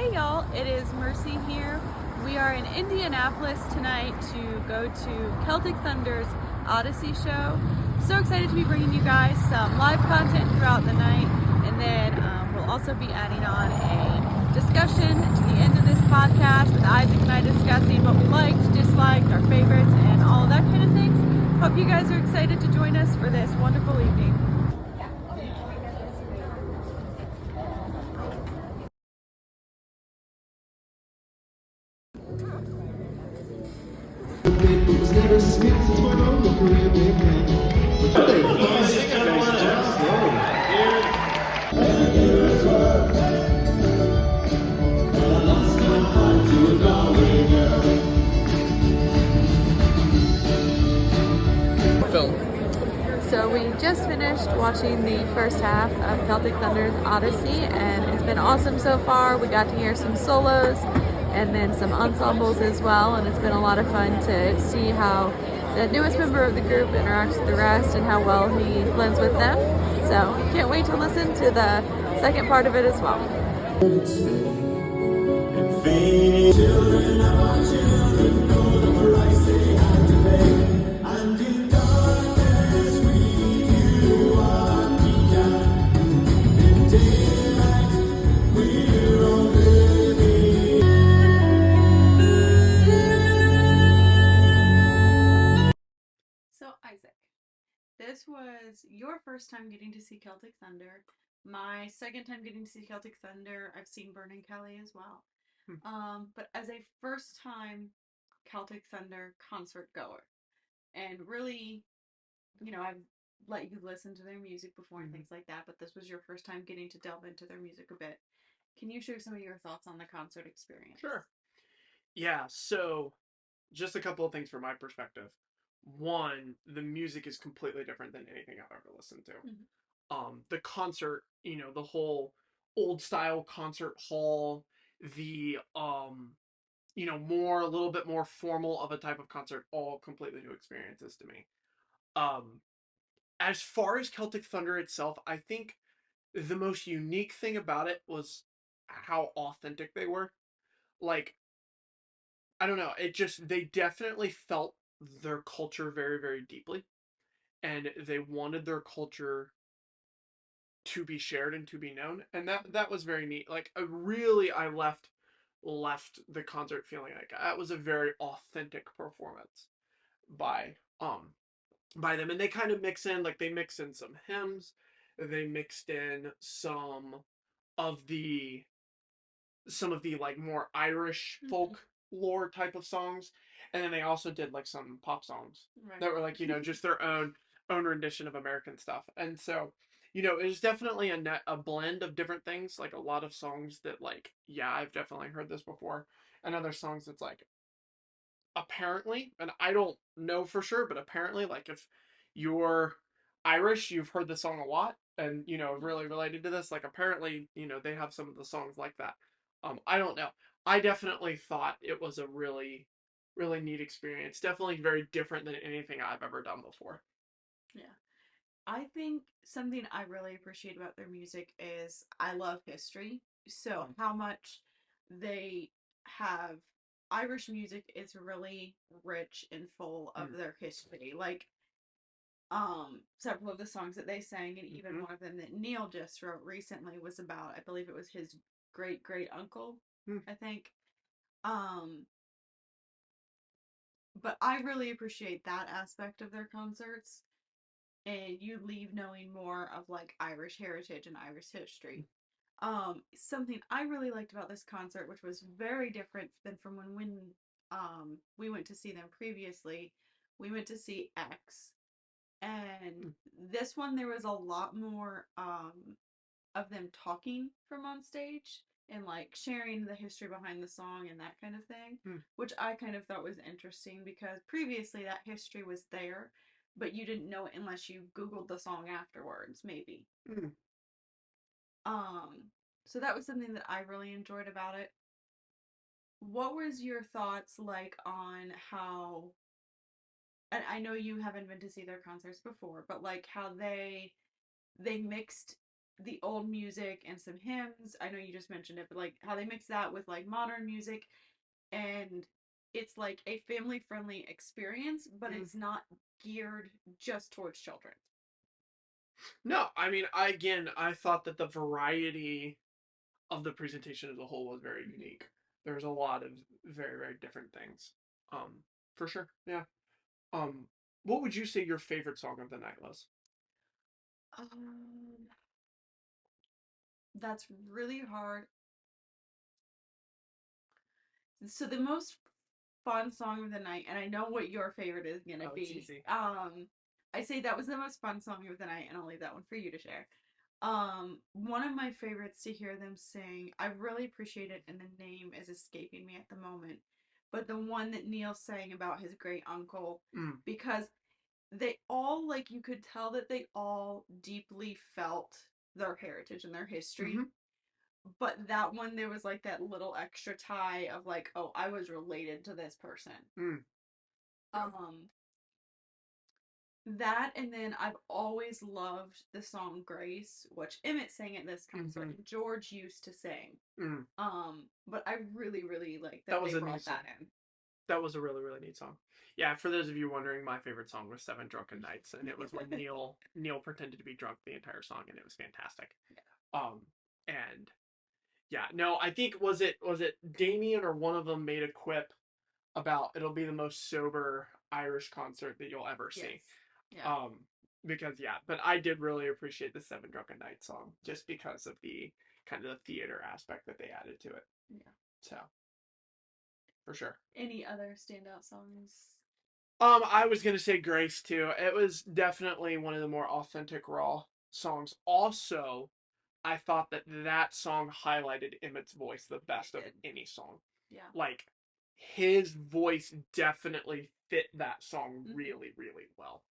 Hey y'all, it is Mercy here. We are in Indianapolis tonight to go to Celtic Thunder's Odyssey show. I'm so excited to be bringing you guys some live content throughout the night, and then we'll also be adding on a discussion to the end of this podcast with Isaac and I discussing what we liked, disliked, our favorites, and all of that kind of things. Hope you guys are excited to join us for this wonderful evening. It was never sweet since my own career began. But today, ladies and gentlemen, So we just finished watching the first half of Celtic Thunder's Odyssey, and it's been awesome so far. We got to hear some solos and then some ensembles as well, and it's been a lot of fun to see how the newest member of the group interacts with the rest and how well he blends with them. So can't wait to listen to the second part of it as well. So Isaac, this was your first time getting to see Celtic Thunder. My second time getting to see Celtic Thunder. I've seen Burning Kelly as well. But as a first time Celtic Thunder concert goer, and really, I've let you listen to their music before and things like that, but this was your first time getting to delve into their music a bit. Can you share some of your thoughts on the concert experience? Sure. Yeah, so just a couple of things from my perspective. One, the music is completely different than anything I've ever listened to. The concert, the whole old style concert hall, the a little bit more formal of a type of concert, all completely new experiences to me. Um, as far as Celtic Thunder itself, I think the most unique thing about it was how authentic they were. Like, I don't know, they definitely felt their culture very, very deeply, and they wanted their culture to be shared and to be known, and that was very neat. Like, I left the concert feeling like that was a very authentic performance by um by them, and they kind of they mix in some hymns, they mixed in of the like more Irish folk lore type of songs, and then they also did like some pop songs that were like just their own rendition of American stuff, and so it was definitely a blend of different things, like a lot of songs that like I've definitely heard this before, and other songs that's like apparently, and I don't know for sure, but apparently, like if you're Irish, you've heard the song a lot, and really related to this. Like apparently, they have some of the songs like that. I don't know. I definitely thought it was a really, really neat experience. Definitely very different than anything I've ever done before. Yeah. I think something I really appreciate about their music is I love history. So how much they have Irish music is really rich and full of Mm. their history. Like several of the songs that they sang, and even one of them that Neil just wrote recently was about, I believe it was his great great uncle, Mm. I think. Um but I really appreciate that aspect of their concerts, and you leave knowing more of like Irish heritage and Irish history. Something I really liked about this concert, which was very different than from when we went to see them previously. We went to see X, and this one there was a lot more of them talking from on stage and like sharing the history behind the song and that kind of thing, Mm. which I kind of thought was interesting because previously that history was there, but you didn't know it unless you Googled the song afterwards, maybe. Mm. Um, so that was something that I really enjoyed about it. What was your thoughts like on how, and I know you haven't been to see their concerts before, but like how they mixed the old music and some hymns. I know you just mentioned it, but like how they mix that with like modern music, and it's like a family friendly experience, but Mm. it's not geared just towards children. No, I mean, I thought that the variety of the presentation as a whole was very unique. There's a lot of very, very different things. For sure. Yeah. Um, what would you say your favorite song of the night was? Um, that's really hard. So the most fun song of the night, and I know what your favorite is gonna Oh, it's be. easy. I say that was the most fun song of the night, and I'll leave that one for you to share. One of my favorites to hear them sing, I really appreciate it, and the name is escaping me at the moment, but the one that Neil sang about his great uncle, Mm. because they all, like, you could tell that they all deeply felt their heritage and their history, Mm-hmm. but that one there was like that little extra tie of like, oh, I was related to this person. Mm. Yeah. Um, that, and then I've always loved the song Grace, which Emmett sang at this concert. Mm-hmm. George used to sing. Mm. But I really, really like That that was they a neat brought song. that in. That was a really, really neat song. Yeah, for those of you wondering, my favorite song was Seven Drunken Nights, and it was when Neil pretended to be drunk the entire song, and it was fantastic. Um, and yeah, no, I think was it Damien or one of them made a quip about it'll be the most sober Irish concert that you'll ever Yes. see. Yeah. Um, because yeah, but I did really appreciate the Seven Drunken Nights song just because of the kind of the theater aspect that they added to it. Yeah. So for sure. Any other standout songs? I was gonna say Grace too. It was definitely one of the more authentic raw songs. Also, I thought that that song highlighted Emmett's voice the best of It did. any song. Yeah. Like his voice definitely fit that song Mm-hmm. really, really well.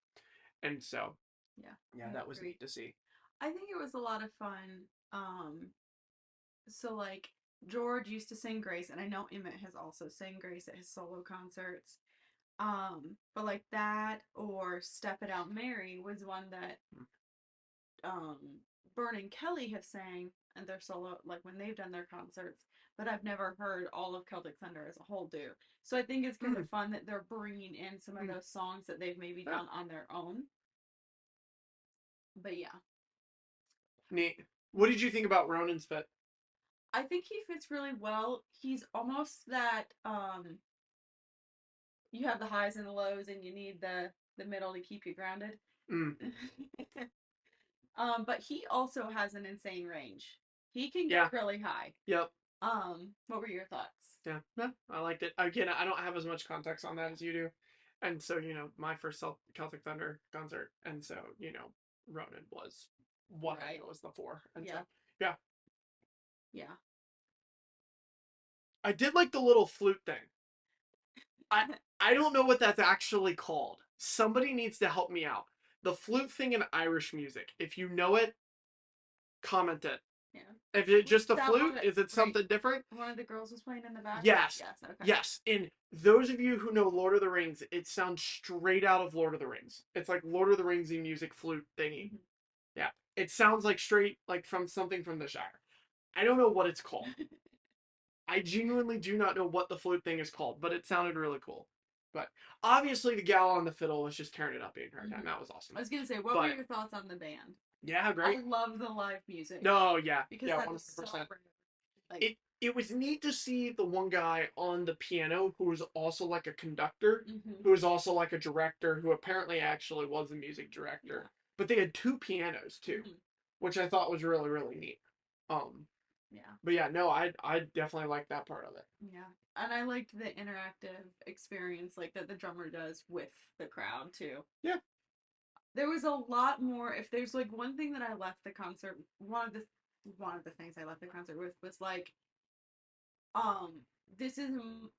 And so, Yeah. yeah, I that was agree. neat to see. I think it was a lot of fun. So like George used to sing Grace, and I know Emmett has also sang Grace at his solo concerts. But like that or Step It Out Mary was one that um Byrne and Kelly have sang and their solo, like when they've done their concerts, but I've never heard all of Celtic Thunder as a whole do. So I think it's kind Mm, of fun that they're bringing in some of mm, those songs that they've maybe yeah, done on their own. But yeah, neat. What did you think about Ronan's fit? I think he fits really well. He's almost that you have the highs and the lows and you need the middle to keep you grounded. Mm, But he also has an insane range. He can go yeah, really high. yep. What were your thoughts? Yeah, yeah, I liked it. Again, I don't have as much context on that as you do, and so my first Celtic Thunder concert, and so Ronan was what I Right. knew was the four, and so Yeah. yeah, Yeah. I did like the little flute thing. I I don't know what that's actually called. Somebody needs to help me out. The flute thing in Irish music. If you know it, comment it. Yeah. If it's Was just a that one flute, that, is it right? something different? One of the girls was playing in the back? Yes. Yes. Okay. Yes. And those of you who know Lord of the Rings, it sounds straight out of Lord of the Rings. It's like Lord of the Ringsy music flute thingy. Mm-hmm. Yeah. It sounds like straight like from something from the Shire. I don't know what it's called. I genuinely do not know what the flute thing is called, but it sounded really cool. But obviously the gal on the fiddle was just tearing it up the entire time. Mm-hmm. That was awesome. I was gonna say, what were But your thoughts on the band? yeah, I great. love the live music No, yeah. because Yeah, that is so 100%. rare. Like, It was neat to see the one guy on the piano who was also like a conductor, mm-hmm. who was also like a director, who apparently actually was a music Yeah. director. But they had two pianos too, Mm-hmm. which I thought was really, really neat. Um, Yeah. but yeah, no, I definitely like that part of it. Yeah. And I liked the interactive experience like that the drummer does with the crowd too. Yeah. There was a lot more. If there's like one thing that I left the concert, one of the things I left the concert with was like, um, this is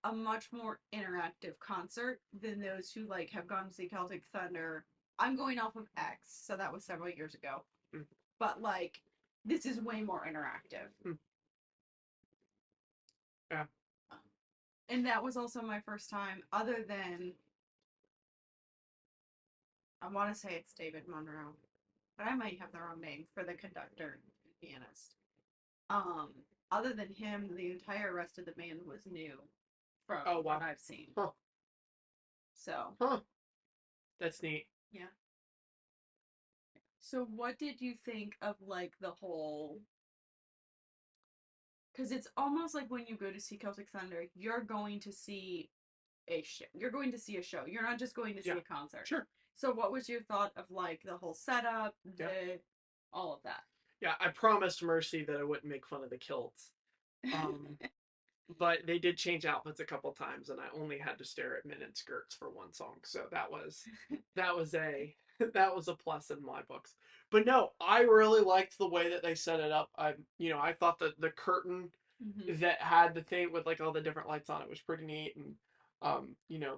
a much more interactive concert than those who like have gone to see Celtic Thunder. I'm going off of X, so that was several years ago. Mm, But like, this is way more interactive. mm, yeah. And that was also my first time, other than I want to say it's David Monroe, but I might have the wrong name for the conductor. pianist. Um, Other than him, the entire rest of the band was new from Oh what wow. I've seen. Huh. So, Huh. That's neat. yeah. So, what did you think of like the whole? Because it's almost like when you go to see Celtic Thunder, you're going to see a show. You're going to see a show. You're not just going to see Yeah. a concert. Sure. So, what was your thought of like the whole setup, Yeah. all of that? Yeah. I promised Mercy that I wouldn't make fun of the kilts. Um, but they did change outfits a couple times, and I only had to stare at men in skirts for one song, so that was a that was a plus in my books. But no, I really liked the way that they set it up. I thought that the curtain Mm-hmm. that had the thing with like all the different lights on it was pretty neat, and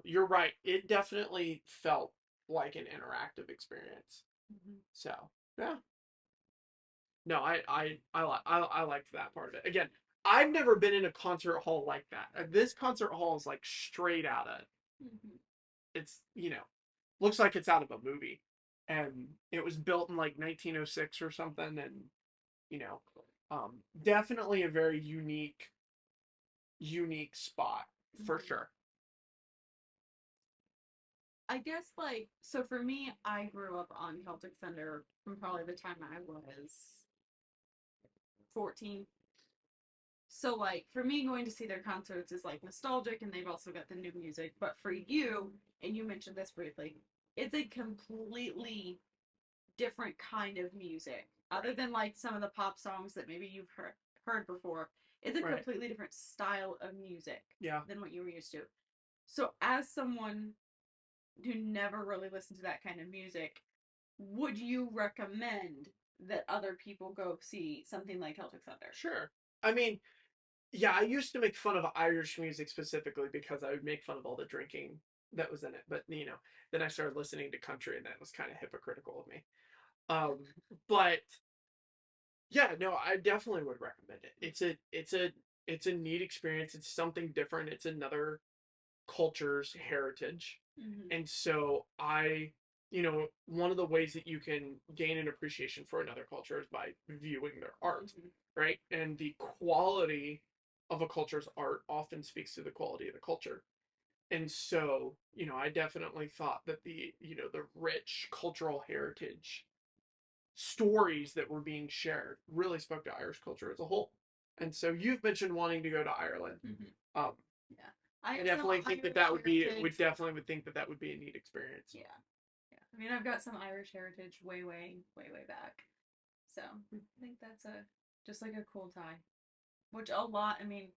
you're right. It definitely felt like an interactive experience. Mm-hmm. So yeah, no, I liked that part of it. Again, I've never been in a concert hall like that. This concert hall is like straight out of Mm-hmm. it's looks like it's out of a movie, and it was built in like 1906 or something, and you know, definitely a very unique spot for Mm-hmm. sure. I guess like so for me, I grew up on Celtic Thunder from probably the time I was 14. So like for me going to see their concerts is like nostalgic and they've also got the new music. But for you, and you mentioned this briefly, it's a completely different kind of music. Other Right, than like some of the pop songs that maybe you've heard before, it's a right, completely different style of music yeah, than what you were used to. So as someone who never really listened to that kind of music, would you recommend that other people go see something like Celtic Thunder? sure. I mean, yeah, I used to make fun of Irish music specifically because I would make fun of all the drinking that was in it. But then I started listening to country, and that was kind of hypocritical of me. Um, but yeah, no, I definitely would recommend it. It's a neat experience. It's something different. It's another culture's heritage. Mm-hmm. And so one of the ways that you can gain an appreciation for another culture is by viewing their art, Mm-hmm. right? And the quality of a culture's art often speaks to the quality of the culture. And so, I definitely thought that the rich cultural heritage stories that were being shared really spoke to Irish culture as a whole. And so you've mentioned wanting to go to Ireland. Mm-hmm. Um, Yeah. I I have some definitely think that Irish that would be would heritage. definitely would think that that would be a neat experience. Yeah. Yeah. I mean, I've got some Irish heritage way, way, way, way back. So I think that's a just like a cool tie. Which a lot, I mean,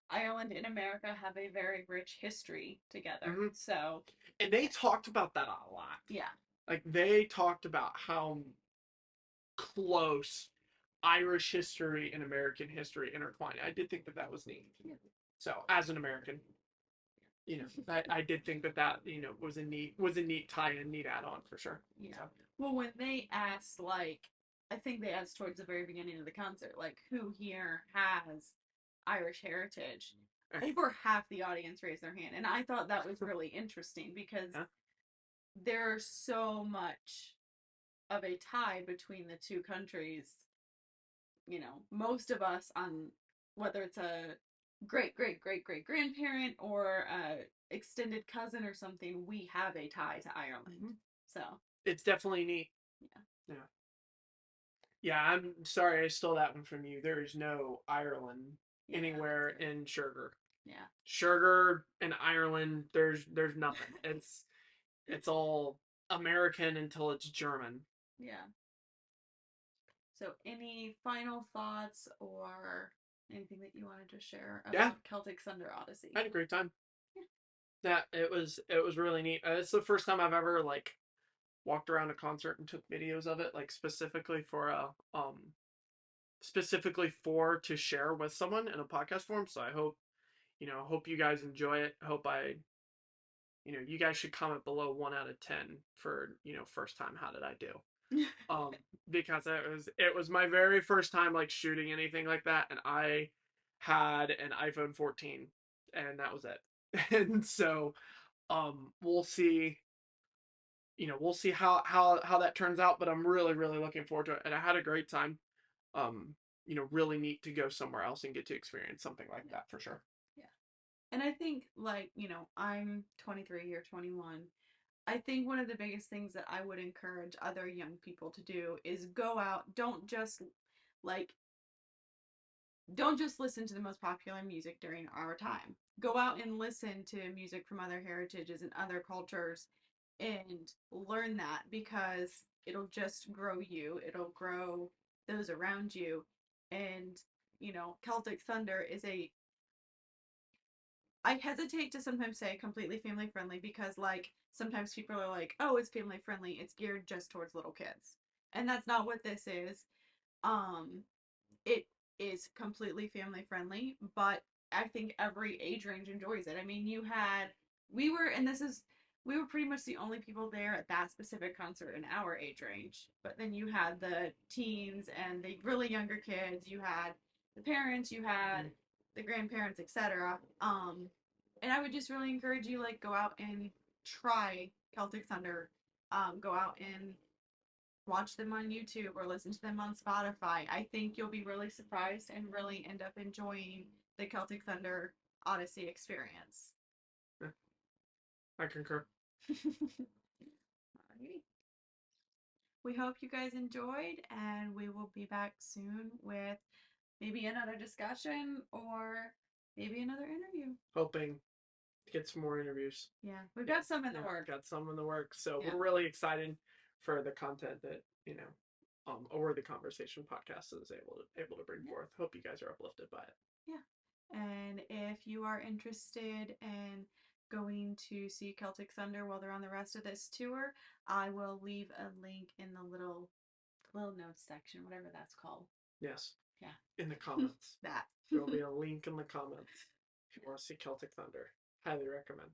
Ireland and America have a very rich history together. Hmm. So, And they yeah. talked about that a lot. Yeah. Like they talked about how close Irish history and American history intertwine. I did think that that was neat. Yeah. So as an American, I did think that was a neat tie-in, neat add-on for sure. Yeah. So Well, when they asked, like, I think they asked towards the very beginning of the concert, like, who here has Irish heritage? Over half the audience raised their hand. And I thought that was really interesting because yeah. there's so much of a tie between the two countries. Most of us on whether it's a great great great great grandparent or a extended cousin or something, we have a tie to Ireland. Mhm. So It's definitely neat. yeah, Yeah. Yeah, I'm sorry I stole that one from you. There is no Ireland yeah, anywhere in Sugar. yeah, Sugar and Ireland, there's nothing. It's all American until it's German. yeah. So any final thoughts or anything that you wanted to share Yeah, about Celtic Thunder I Odyssey? had a great time. Yeah. That it was really neat. It's the first time I've ever like walked around a concert and took videos of it, like specifically for to share with someone in a podcast form. So I hope you guys enjoy it. You guys should comment below 1 out of 10 for first time. How did I do? Um, because it was my very first time like shooting anything like that, and I had an iPhone 14, and that was it. And so we'll see how that turns out, but I'm really really looking forward to it, and I had a great time. really neat to go somewhere else and get to experience something like that for sure. Yeah. And I think, like, I'm 23, you're 21. I think one of the biggest things that I would encourage other young people to do is go out. Like, don't just listen to the most popular music during our time. Go out and listen to music from other heritages and other cultures and learn that, because it'll just grow you, it'll grow those around you. And, Celtic Thunder is I hesitate to sometimes say completely family friendly, because, like, sometimes people are like, oh, it's family friendly, it's geared just towards little kids. And that's not what this is. Um, it is completely family friendly, but I think every age range enjoys it. I mean, we were pretty much the only people there at that specific concert in our age range. But then you had the teens and the really younger kids, you had the parents, you had the grandparents, etc. And I would just really encourage you, like, go out and try Celtic Thunder. Go out and watch them on YouTube or listen to them on Spotify. I think you'll be really surprised and really end up enjoying the Celtic Thunder Odyssey experience. Yeah, I concur. Alrighty. We hope you guys enjoyed, and we will be back soon with maybe another discussion or maybe another interview. Hoping to get some more interviews. Yeah, we've got some in the works. Got some in the works. So Yeah. we're really excited for the content that, A Worthy Conversation podcast is able to bring forth. Hope you guys are uplifted by it. Yeah. And if you are interested in going to see Celtic Thunder while they're on the rest of this tour, I will leave a link in the little notes section, whatever that's called. Yes. Yeah. In the comments. That. There'll be a link in the comments if you want to see Celtic Thunder. Highly recommend.